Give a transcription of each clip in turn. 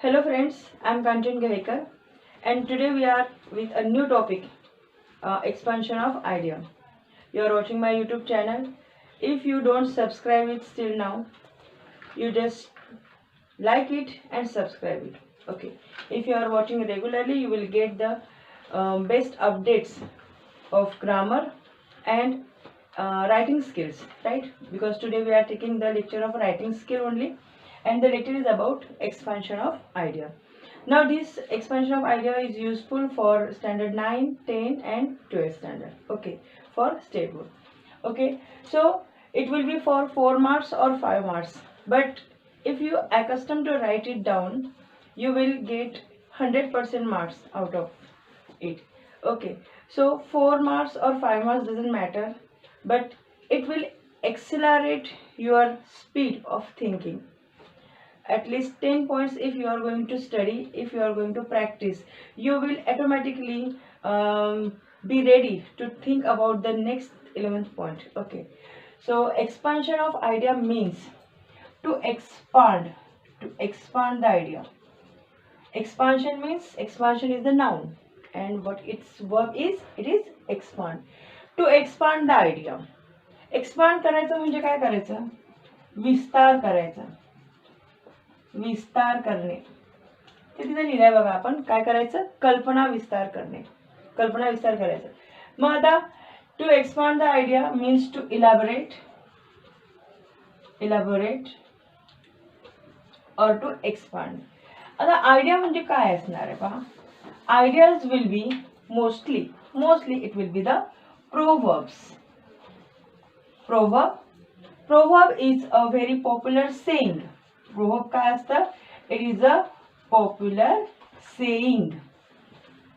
Hello friends, I am Kanchan Gahekar and today we are with a new topic, expansion of idea. You are watching my YouTube channel. If you don't subscribe it still now, you just like it and subscribe it. Okay. If you are watching regularly, you will get the best updates of grammar and writing skills, right? Because today we are taking the lecture of writing skill only, and the lecture is about expansion of idea. Now this expansion of idea is useful for standard 9, 10 and 12 standard. Okay, for state board. Okay, so it will be for 4 marks or 5 marks, but if you accustomed to write it down, you will get 100% marks out of it. Okay, so 4 marks or 5 marks doesn't matter, but it will accelerate your speed of thinking. At least 10 points if you are going to study, if you are going to practice, you will automatically be ready to think about the next 11th point. Okay, so expansion of idea means to expand the idea. Expansion means, expansion is the noun and what its verb is, it is expand. To expand the idea. Expand करायचं म्हणजे काय करायचं, विस्तार करायचा, विस्तार करणे. ते तिथे लिहिलंय बघा, आपण काय करायचं, कल्पना विस्तार करणे, कल्पना विस्तार करायचं. मग आता to expand the idea means to elaborate or to expand. आता आयडिया म्हणजे काय असणार आहे पहा. Ideas will be mostly it will be the proverbs. Proverb is a very popular saying. Proverb काय असतं? It is a popular saying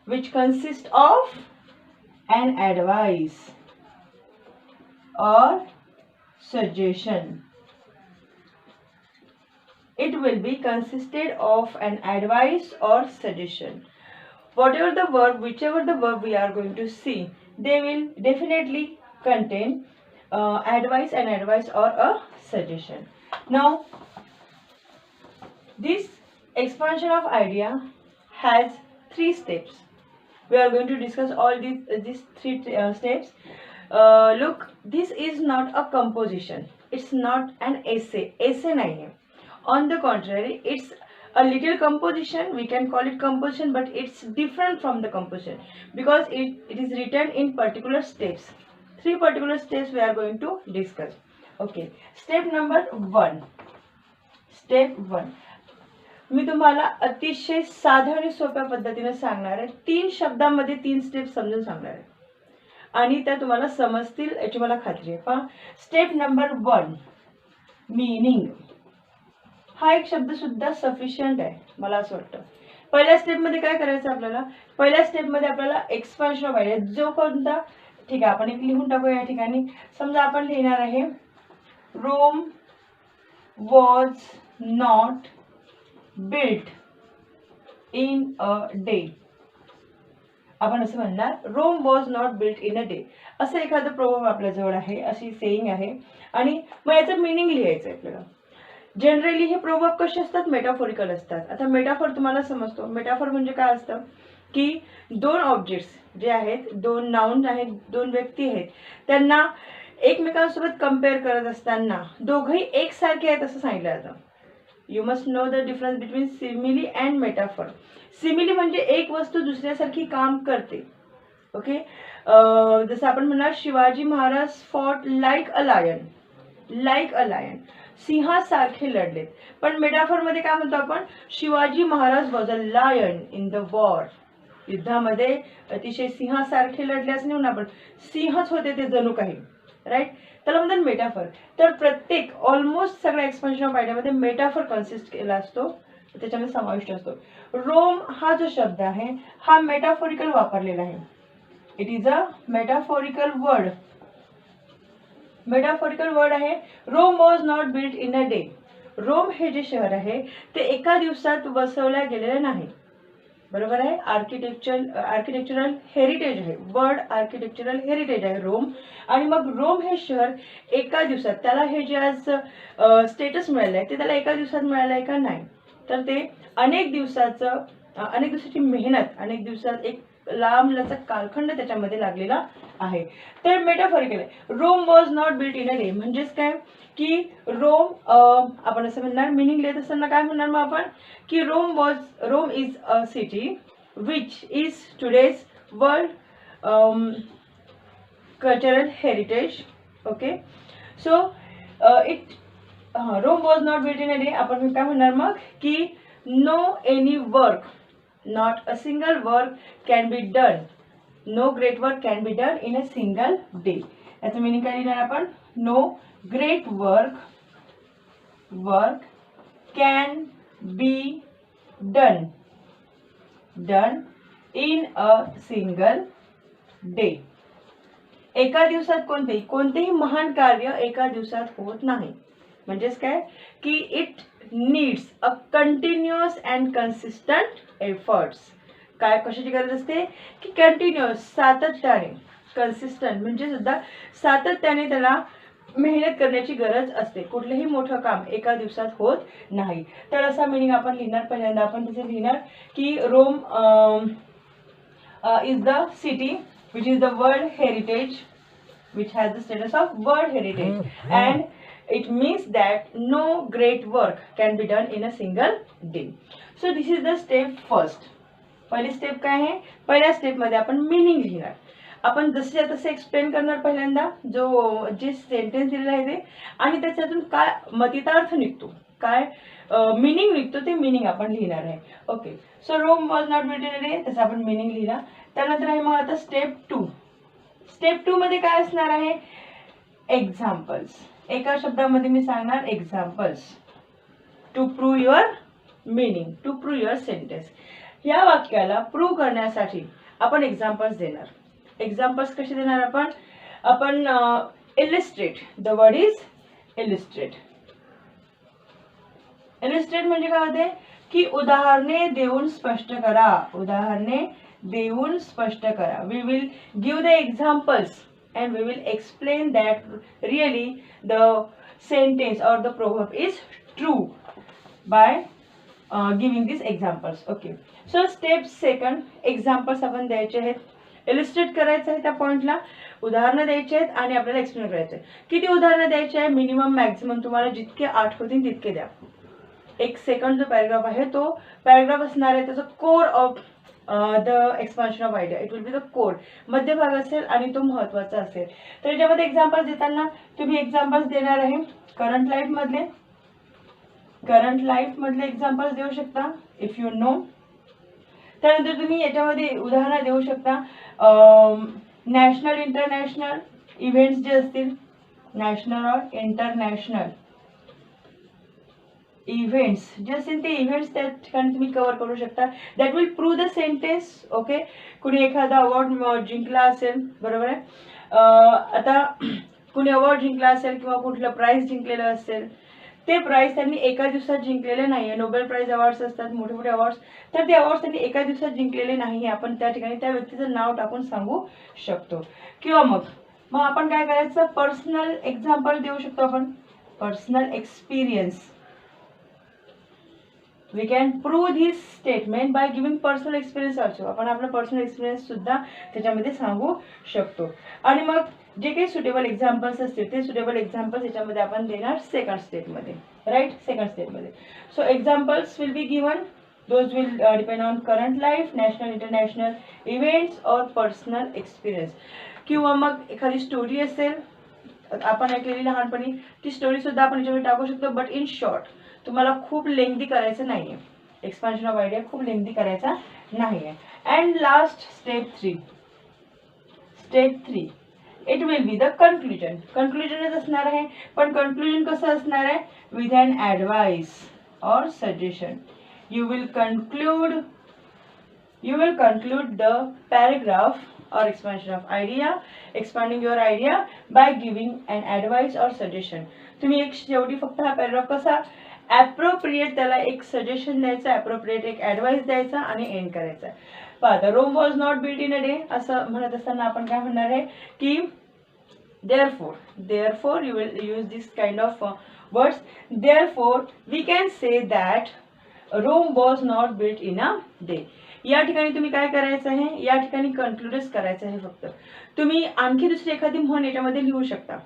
which consists of an advice or suggestion. It will be consisted of an advice or suggestion. Whatever the verb, whichever the verb we are going to see, they will definitely contain advice or a suggestion. Now this expansion of idea has 3 steps. We are going to discuss all these 3 steps. Look, this is not a composition, it's not an essay nahi hai. On the contrary, it's a little composition, we can call it composition, but it's different from the composition because it is written in particular steps. 3 particular steps we are going to discuss. Okay, step number 1. Step 1 मी तुम्हाला अतिशय साध्या आणि सोप्या पद्धतीने सांगणार आहे. 3 शब्दांमध्ये 3 step समजून सांगणार आहे आणि त्या तुम्हाला समजतील याची मला खात्री आहे. पहा, स्टेप नंबर 1 मीनिंग. हा एक शब्द सुद्धा सफिशियंट आहे मला असं वाटतं. पहिल्या स्टेप मध्ये काय करायचं आपल्याला, पहिल्या स्टेप मध्ये आपल्याला एक्सपान्शन ऑफ आयडिया जो कोणता, ठीक आहे आपण एक लिहून टाकू या ठिकाणी. समजा आपण लिहिणार आहे Rome was not built in a day. आपण असं म्हणणार, Rome was not built in a day. असं एखादं प्रोवर्ब आपल्याजवळ आहे, अशी सेइंग आहे आणि मग याचं मिनिंग लिहायचं आहे आपल्याला. जनरली हे प्रोवर्ब कसे असतात, मेटाफोरिकल असतात. आता मेटाफोर तुम्हाला समजतो. मेटाफोर म्हणजे काय असतं की 2 ऑब्जेक्ट्स जे आहेत, 2 नाउन आहेत, 2 व्यक्ती आहेत, त्यांना एकमेकांसोबत कंपेअर करत असताना दोघंही एकसारखे आहेत असं सांगितलं जातं. You must know the difference between simile and metaphor. Simile म्हणजे एक वस्तू दुसऱ्यासारखी काम करते. ओके, जसं आपण म्हणणार Shivaji Maharaj fought like a lion, सिंहासारखे लढलेत. पण मेटाफोर मध्ये काय म्हणतो आपण, Shivaji Maharaj was a lion in the war. युद्धामध्ये अतिशय सिंहासारखे लढले असं म्हणून आपण सिंहच होते ते जणू काही, राईट. त्याला म्हणतात मेटाफोर. तर प्रत्येक ऑलमोस्ट सगळ्या एक्सपान्शन ऑफ आयडियामध्ये मेटाफोर कन्सिस्ट केला असतो, त्याच्यामध्ये समाविष्ट असतो. रोम हा जो शब्द आहे हा मेटाफोरिकल वापरलेला आहे. It is a metaphorical word. Metaphorical word आहे. Rome was not built in a day. Rome हे जे शहर आहे ते एका दिवसात वसवल्या गेलेले नाही. बरोबर आहे. आर्किटेक्चरल हेरिटेज आहे, वर्ल्ड आर्किटेक्चरल हेरिटेज आहे रोम. आणि मग रोम हे शहर एका दिवसात, त्याला हे जे आज स्टेटस मिळालं आहे ते त्याला एका दिवसात मिळालं आहे का नाही. तर ते अनेक दिवसाची मेहनत, अनेक दिवसात एक लांब लचक कालखंड त्याच्यामध्ये लागलेला आहे. तर मेटाफॉरिकल आहे. Rome was not built in a day. म्हणजेच काय की रोम, आपण असं म्हणणार, मिनिंग लिहित असताना काय म्हणणार मग आपण की Rome is a city which is today's world cultural heritage. Okay, so Rome was not built in a day. आपण काय म्हणणार मग की no any work, not a single work can be done, no great work can be done in a single day. याचं meaning काय लिहिणार आपण, no great work can be done in a single day. एका दिवसात कोणतेही महान कार्य एका दिवसात होत नाही. म्हणजेच काय की it needs a continuous and consistent efforts. काय कशाची गरज असते की कंटिन्युअस, सातत्याने, कन्सिस्टंट म्हणजे सुद्धा सातत्याने त्याला मेहनत करण्याची गरज असते. कुठलेही मोठं काम एका दिवसात होत नाही. तर असा मिनिंग आपण लिहिणार. पहिल्यांदा आपण तिथे लिहिणार की Rome is the city which is the world heritage, which has the status of world heritage, and it means that no great work can be done in a single day. So this is the step first. पहिली step काय आहे, पहिल्या step मध्ये आपण meaning लिहिणार. आपण जसे तसे एक्सप्लेन करणार. पहिल्यांदा जे सेंटेन्स दिलेलं आहे ते, आणि त्याच्यातून काय मतितार्थ निघतो, काय मीनिंग निघतो, ते मीनिंग आपण लिहिणार आहे. Okay, so Rome was not built in a day, त्याचा आपण मीनिंग लिहिला. त्यानंतर आहे मग आता स्टेप 2. स्टेप 2 मध्ये काय असणार आहे, एक्झाम्पल्स. एका शब्दामध्ये मी सांगणार examples to prove your meaning, to prove your sentence. या वाक्याला प्रूव्ह करण्यासाठी आपण एक्झाम्पल्स देणार. एक्झाम्पल्स कसे देणार आपण illustrate. The word is illustrate. Illustrate म्हणजे काय होते की उदाहरणे देऊन स्पष्ट करा, उदाहरणे देऊन स्पष्ट करा. We will give the examples and we will explain that really the sentence or the proverb is true by giving these examples. Okay, so step second, examples आपण द्यायचे आहेत, इलिस्ट्रेट करायचं आहे, त्या पॉइंटला उदाहरणं द्यायचे आहेत आणि आपल्याला एक्सप्लेन करायचं आहे. किती उदाहरणं द्यायचे आहे, मिनिमम मॅक्झिमम तुम्हाला जितके आठवतील तितके द्या. 1 सेकंड जो पॅराग्राफ आहे तो पॅराग्राफ असणार आहे, त्याचं core of the expansion of idea. It will be the core, मध्यभाग असेल आणि तो महत्वाचा असेल. तर याच्यामध्ये एक्झाम्पल्स देताना तुम्ही एक्झाम्पल्स देणार आहे करंट लाईफ मधले एक्झाम्पल्स देऊ शकता इफ यू नो. त्यानंतर तुम्ही याच्यामध्ये उदाहरणं देऊ शकता नॅशनल इंटरनॅशनल इव्हेंट्स जे असतील, नॅशनल और इंटरनॅशनल इव्हेंट्स जे असतील ते इव्हेंट्स त्या ठिकाणी तुम्ही कव्हर करू शकता. That will prove the sentence. Okay, कुणी एखादा अवॉर्ड जिंकला असेल, बरोबर आहे, आता कुणी अवॉर्ड जिंकला असेल किंवा कुठलं प्राइज जिंकलेलं असेल, ते प्राइज त्यांनी एका दिवसात जिंकलेले नाही आहे. नोबेल प्राइज अवॉर्ड्स असतात, मोठे मोठे अवॉर्ड्स, तर ते अवॉर्ड्स त्यांनी एका दिवसात जिंकलेले नाही. आपण त्या ठिकाणी त्या व्यक्तीचं नाव टाकून सांगू शकतो. किंवा मग आपण काय करायचं, पर्सनल एक्झाम्पल देऊ शकतो आपण, personal experience. We can prove this statement by giving personal experience also. आपण आपला पर्सनल एक्सपिरियन्स सुद्धा त्याच्यामध्ये सांगू शकतो. आणि मग जे काही सुटेबल एक्झाम्पल्स असतील ते सुटेबल एक्झाम्पल्स याच्यामध्ये आपण देणार सेकंड स्टेपमध्ये, राईट, सेकंड स्टेपमध्ये. So examples will be given, those will depend on current life, national international events और पर्सनल एक्सपिरियन्स. किंवा मग एखादी स्टोरी असेल आपण ऐकलेली लहानपणी, ती स्टोरी सुद्धा आपण याच्यामध्ये टाकू शकतो. बट इन शॉर्ट, तुम्हाला खूप लेंथी करायचं नाहीये, एक्सपान्शन ऑफ आयडिया खूप लेंथी करायचा नाहीये. And last step 3, it will be the conclusion. कन्क्लुजनच असणार आहे, पण कन्क्लुजन कसं असणार आहे, विथ अन ॲडवाइस और suggestion. You will conclude the paragraph or expansion of idea, expanding your idea by giving an advice or suggestion. तुम्ही एक शेवटी फक्त हा पॅराग्राफ कसा ॲप्रोप्रिएट, त्याला एक सजेशन द्यायचं, ॲप्रोप्रिएट एक ॲडवाइस द्यायचा आणि एंड करायचा. पाहता, Rome was not built in a day असं म्हणत असताना आपण काय म्हणणार आहे की therefore you will use this kind of words. Therefore we can say that Rome was not built in a day. या ठिकाणी तुम्ही काय करायचं आहे, या ठिकाणी कन्क्लूडच करायचं आहे फक्त. तुम्ही आणखी दुसरी एखादी म्हण याच्यामध्ये लिहू शकता.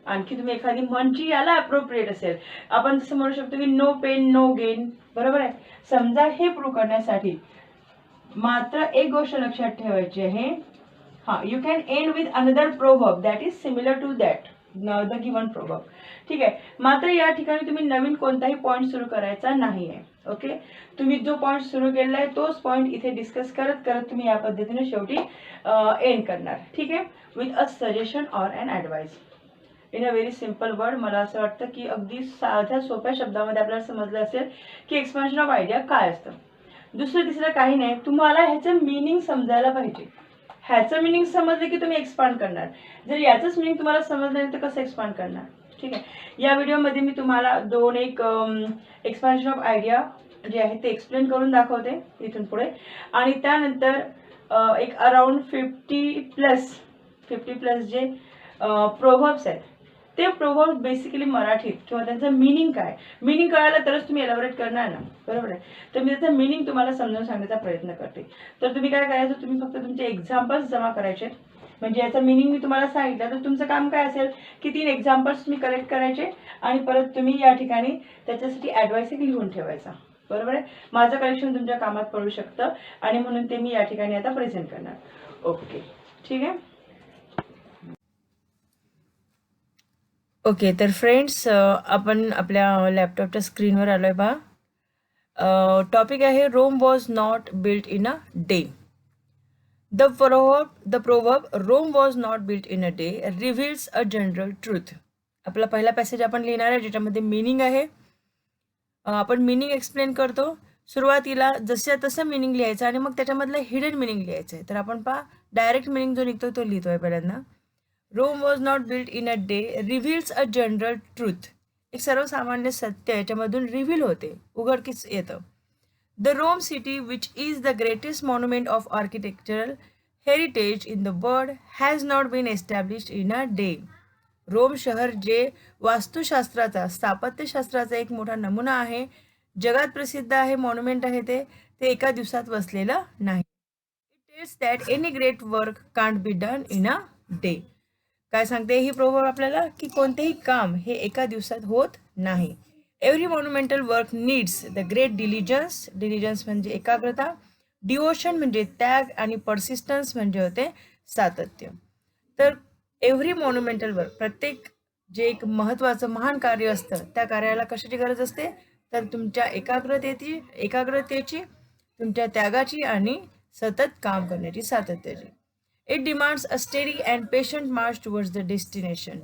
आणखी तुम्ही एखादी म्हण जी याला अप्रोप्रिएट असेल. आपण जसं म्हणू शकतो की नो पेन नो गेन. बरोबर आहे. समजा हे प्रूव्ह करण्यासाठी मात्र एक गोष्ट लक्षात ठेवायची आहे. you can end with another proverb that is similar to that the given proverb. ठीक आहे. मात्र या ठिकाणी तुम्ही नवीन कोणताही पॉइंट सुरू करायचा नाही आहे. ओके. तुम्ही जो पॉइंट सुरू केलेला आहे तोच पॉइंट इथे डिस्कस करत करत तुम्ही या पद्धतीने शेवटी एंड करणार. ठीक आहे. With a suggestion or an advice in a very simple word. मला असं वाटतं की अगदी साध्या सोप्या शब्दामध्ये आपल्याला समजलं असेल की एक्सपान्शन ऑफ आयडिया काय असतं. दुसरं तिसरं काही नाही. तुम्हाला ह्याचं मिनिंग समजायला पाहिजे. ह्याचं मिनिंग समजलं की तुम्ही एक्सपांड करणार. जर याचंच मिनिंग तुम्हाला समजलं नाही तर कसं एक्सपांड करणार. ठीक आहे. या व्हिडिओमध्ये मी तुम्हाला एक एक्सपान्शन ऑफ आयडिया जे आहे ते एक्सप्लेन करून दाखवते इथून पुढे. आणि त्यानंतर एक अराउंड 50 प्लस जे प्रोव्हर्ब्स आहेत ते प्रोव्हर्ब्स बेसिकली मराठीत किंवा त्यांचं मिनिंग काय, मिनिंग कळालं तरच तुम्ही एलॅबोरेट करणार ना. बरोबर आहे. तर मी त्याचं मिनिंग तुम्हाला समजावून सांगण्याचा प्रयत्न करते. तर तुम्ही काय करायचं, तुम्ही फक्त तुमचे एक्झाम्पल्स जमा करायचे. म्हणजे याचा मिनिंग मी तुम्हाला सांगितलं तर तुमचं काम काय असेल की 3 एक्झाम्पल्स तुम्ही कलेक्ट करायचे आणि परत तुम्ही या ठिकाणी त्याच्यासाठी ॲडवाइस लिहून ठेवायचा. बरोबर आहे. माझं कलेक्शन तुमच्या कामात पडू शकतं आणि म्हणून ते मी या ठिकाणी आता प्रेझेंट करणार. ओके. ठीक आहे. ओके. तर फ्रेंड्स आपण आपल्या लॅपटॉपच्या स्क्रीनवर आलो आहे पहा. टॉपिक आहे Rome was not built in a day. The proverb Rome was not built in a day reveals a general truth. आपला पहिला पॅसेज आपण लिहिणार आहे ज्याच्यामध्ये मिनिंग आहे. आपण मिनिंग एक्सप्लेन करतो. सुरुवातीला जसं तसं मिनिंग लिहायचं आणि मग त्याच्यामधलं हिडन मिनिंग लिहायचं आहे. तर आपण पहा डायरेक्ट मिनिंग जो निघतो तो लिहितोय पहिल्यांदा. Rome was not built in a day reveals a general truth. एक सर्वसामान्य सत्य याच्यामधून रिव्हील होते, उघडकीस येतं. The Rome city which is the greatest monument of architectural heritage in the world has not been established in a day. Rome शहर जे वास्तुशास्त्राचा स्थापत्यशास्त्राचा एक मोठा नमुना आहे, जगात प्रसिद्ध आहे, मॉन्युमेंट आहे, ते एका दिवसात वसलेलं नाही. It tells that any great work can't be done in a day. काय सांगते ही प्रोवर्ब आपल्याला की कोणतेही काम हे एका दिवसात होत नाही. Every monumental work needs the great diligence म्हणजे एकाग्रता, डिवोशन म्हणजे त्याग आणि पर्सिस्टन्स म्हणजे होते सातत्य. तर एव्हरी मॉन्युमेंटल वर्क, प्रत्येक जे एक महत्त्वाचं महान कार्य असतं त्या कार्याला कशाची गरज असते, तर तुमच्या एकाग्रतेची, तुमच्या त्यागाची आणि सतत काम करण्याची, सातत्याची. It demands a steady and patient march towards the destination.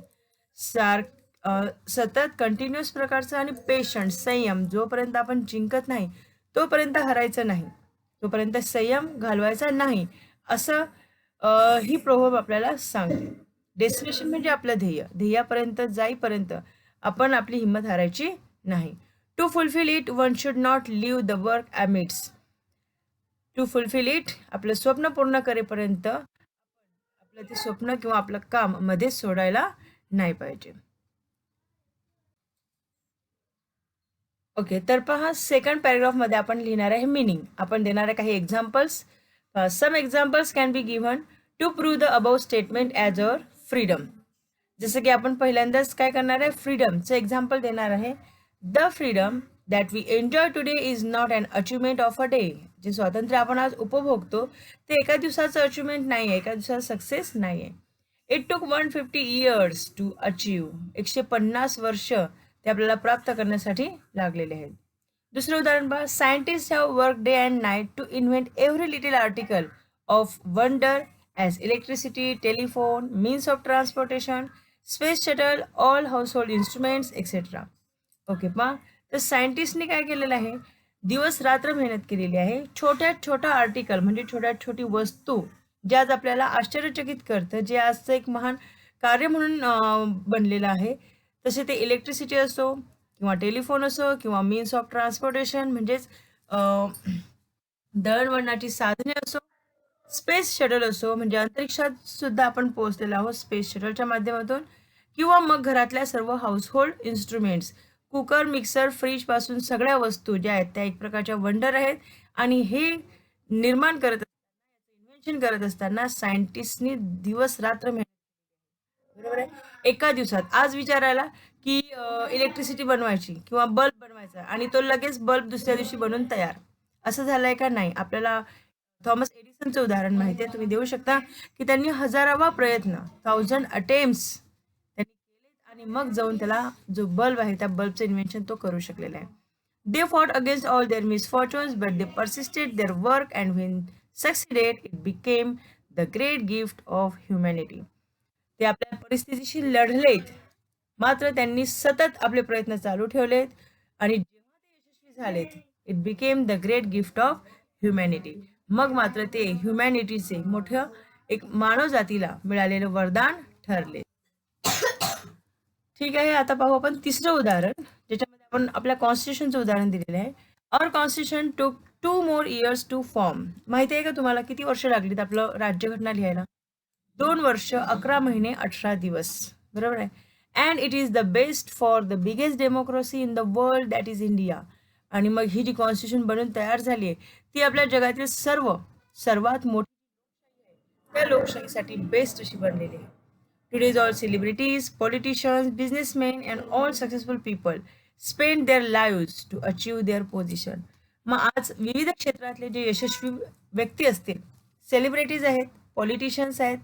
सतत कंटिन्युअस प्रकारचं आणि पेशंट संयम, जोपर्यंत आपण जिंकत नाही तोपर्यंत हरायचं नाही, तोपर्यंत संयम घालवायचा नाही, असं ही प्रोव्हर्ब आपल्याला सांगते. डेस्टिनेशन म्हणजे आपलं ध्येयापर्यंत जाईपर्यंत आपण आपली हिंमत हारायची नाही. To fulfil it one should not leave the work amidst. To fulfil it, आपलं स्वप्न पूर्ण करेपर्यंत आपलं ते स्वप्न किंवा आपलं काम मध्ये सोडायला नाही पाहिजे. ओके. तर पहा सेकंड पॅरेग्राफमध्ये आपण लिहिणार आहे मिनिंग. आपण देणार आहे काही examples. Some examples can be given to prove the about statement as our freedom. जसं की आपण पहिल्यांदाच काय करणार आहे, फ्रीडमचं एक्झाम्पल देणार आहे. The freedom that we enjoy today is not an achievement of a day. जे स्वातंत्र्य आपण आज उपभोगतो ते एका दिवसाचं अचिव्हमेंट नाही आहे, एका दिवसाचा सक्सेस नाही आहे. It took 150 years to achieve. 150 वर्ष ते आपल्याला प्राप्त करण्यासाठी लागलेले आहेत. दुसरं उदाहरण पहा. Scientist have work day and night to invent every little article of wonder as electricity, telephone, means of transportation, space shuttle, all household instruments etcetera. Okay पहा. तर सायंटिस्टने काय केलेलं आहे, दिवस रात्र मेहनत केलेली आहे. छोट्यात छोटा आर्टिकल म्हणजे छोट्यात छोटी वस्तू जे आज आपल्याला आश्चर्यचकित करतं, जे आजचं एक महान कार्य म्हणून बनलेलं आहे. तसे ते इलेक्ट्रिसिटी असो किंवा टेलिफोन असो किंवा मीन्स ऑफ ट्रान्सपोर्टेशन म्हणजेच दळणवळणाची साधने असो, स्पेस शटल असो म्हणजे अंतरिक्षात सुद्धा आपण पोहोचलेलो आहोत स्पेस शटलच्या माध्यमातून, किंवा मग घरातल्या सर्व household instruments, cooker, mixer, fridge पासून सगळ्या वस्तू ज्या आहेत त्या एक प्रकारच्या वंडर आहेत आणि हे निर्माण करत इन्व्हेन्शन करत असताना सायंटिस्टनी दिवस रात्र बरोबर आहे. एका दिवसात आज विचारायला की इलेक्ट्रिसिटी बनवायची किंवा बल्ब बनवायचा आणि तो लगेच बल्ब दुसऱ्या दिवशी बनवून तयार, असं झालंय का? नाही. आपल्याला थॉमस एडिसनचं उदाहरण माहिती आहे, तुम्ही देऊ शकता की त्यांनी हजारावा प्रयत्न 1000 अटेम्प्ट्स त्यांनी केले आणि मग जाऊन त्याला जो बल्ब आहे त्या बल्बचं इन्व्हेन्शन तो करू शकलेला आहे. They fought against all their misfortunes but they persisted their work and when succeeded it became the great gift of humanity. ते आपल्या परिस्थितीशी लढलेत, मात्र त्यांनी सतत आपले प्रयत्न चालू ठेवलेत आणि जेव्हा ते यशस्वी झालेत it became the great gift of humanity. मग मात्र ते ह्युमॅनिटीचे मोठं एक मानवजातीला मिळालेलं वरदान ठरले. ठीक आहे, आता पाहू आपण तिसरं उदाहरण, ज्याच्यामध्ये आपण आपल्या कॉन्स्टिट्यूशनचं उदाहरण दिलेलं आहे. आवर कॉन्स्टिट्यूशन टूक 2 more years टू फॉर्म. माहिती आहे का तुम्हाला किती वर्ष लागलीत आपलं राज्यघटना लिहायला? 2 वर्ष 11 महिने 18 दिवस, बरोबर आहे. And it is the best for the biggest democracy in the world, that is India. आणि मग ही जी कॉन्स्टिट्यूशन बनून तयार झाली आहे ती आपल्या जगातील सर्वात मोठी त्या लोकशाहीसाठी बेस्ट अशी बनलेली आहे. Today's all celebrities, politicians, businessman and all successful people spend their lives to achieve their position. मग आज विविध क्षेत्रातले जे यशस्वी व्यक्ती असतील, सेलिब्रिटीज आहेत, पॉलिटिशियन्स आहेत,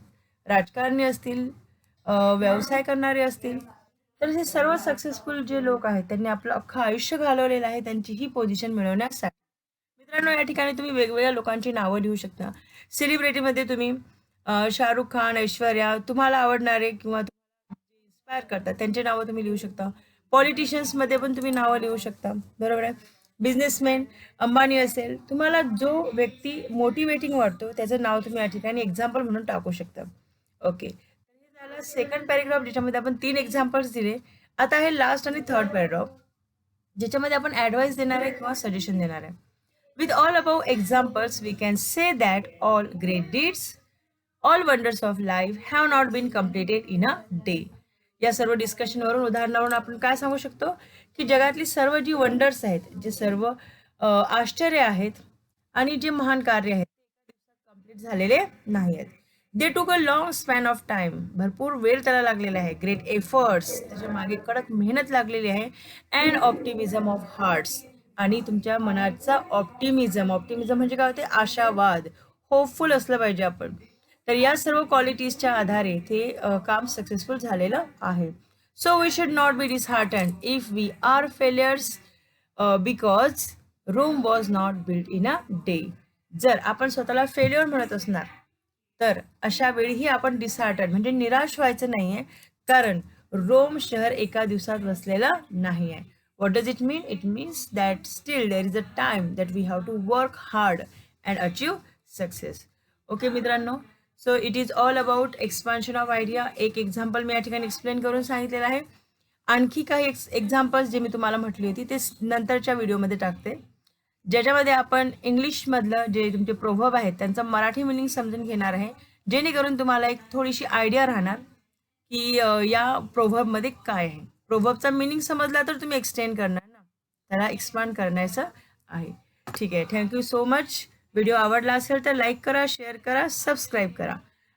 राजकारणी असतील, व्यवसाय करणारे असतील, तर हे सर्व सक्सेसफुल जे लोक आहेत त्यांनी आपलं अख्खं आयुष्य घालवलेलं आहे त्यांची ही पोझिशन मिळवण्यासाठी. मित्रांनो, या ठिकाणी तुम्ही वेगवेगळ्या लोकांची नावं लिहू शकता. सेलिब्रिटीमध्ये तुम्ही शाहरुख खान, ऐश्वर्या, तुम्हाला आवडणारे किंवा इन्स्पायर करतात त्यांची नावं तुम्ही लिहू शकता. पॉलिटिशियन्समध्ये पण तुम्ही नावं लिहू शकता, बरोबर आहे. बिझनेसमॅन अंबानी असेल, तुम्हाला जो व्यक्ती मोटिवेटिंग वाटतो त्याचं नाव तुम्ही या ठिकाणी एक्झाम्पल म्हणून टाकू शकता. ओके, हे झालं सेकंड पॅरेग्राफ, ज्याच्यामध्ये आपण 3 एक्झाम्पल्स दिले. आता आहे लास्ट आणि थर्ड पॅरेग्राफ, ज्याच्यामध्ये आपण ॲडवाइस देणार आहे किंवा सजेशन देणार आहे. With all about examples we can say that all great deeds, all wonders of life have not been completed in a day. या सर्व डिस्कशनवरून, उदाहरणावरून आपण काय सांगू शकतो की जगातली सर्व जी वंडर्स आहेत, जे सर्व आश्चर्य आहेत आणि जे महान कार्य आहेत ते एका दिवसात कम्प्लीट झालेले नाही आहेत. दे टूक a long span of time, भरपूर वेळ त्याला लागलेला आहे. ग्रेट एफर्ट्स, त्याच्या मागे कडक मेहनत लागलेली आहे. अँड ऑप्टिमिझम ऑफ हार्ट्स, आणि तुमच्या मनाचा ऑप्टिमिझम म्हणजे काय होते? आशावाद, होपफुल असलं पाहिजे आपण. तर या सर्व क्वालिटीजच्या आधारे ते काम सक्सेसफुल झालेलं आहे. So we should not be disheartened if we are failures because Rome was not built in a day. जर आपण स्वतःला फेल्युअर म्हणत असणार तर अशा वेळीही आपण डिसहार्टन म्हणजे निराश व्हायचं नाहीये, कारण रोम शहर एका दिवसात बसलेलं नाही आहे. What does it mean? It means that still there is a time that we have to work hard and achieve success. Okay मित्रांनो, so it is all about expansion of idea. एक example मी या ठिकाणी explain करून सांगितलेलं आहे. आणखी काही एक्झाम्पल्स जे मी तुम्हाला म्हटली होती ते नंतरच्या व्हिडिओमध्ये टाकते, ज्याच्यामध्ये आपण इंग्लिशमधलं जे तुमचे प्रोव्हर्ब आहेत त्यांचं मराठी मिनिंग समजून घेणार आहे, जेणेकरून तुम्हाला एक थोडीशी आयडिया राहणार की या प्रोव्हर्बमध्ये काय आहे. प्रोव्हर्बचा मिनिंग समजला तर तुम्ही एक्सटेंड करणार ना, त्याला एक्सपांड करण्याचं आहे. ठीक आहे, थँक्यू सो मच. व्हिडिओ आवडला असेल तर लाईक करा, शेअर करा, सबस्क्राईब करा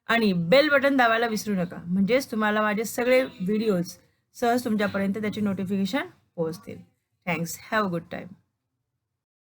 आणि बेल बटन दाबायला विसरू नका, म्हणजेच तुम्हाला माझे सगळे व्हिडिओज सहज तुमच्यापर्यंत त्याची नोटिफिकेशन पोहोचतील. Thanks, have a good time.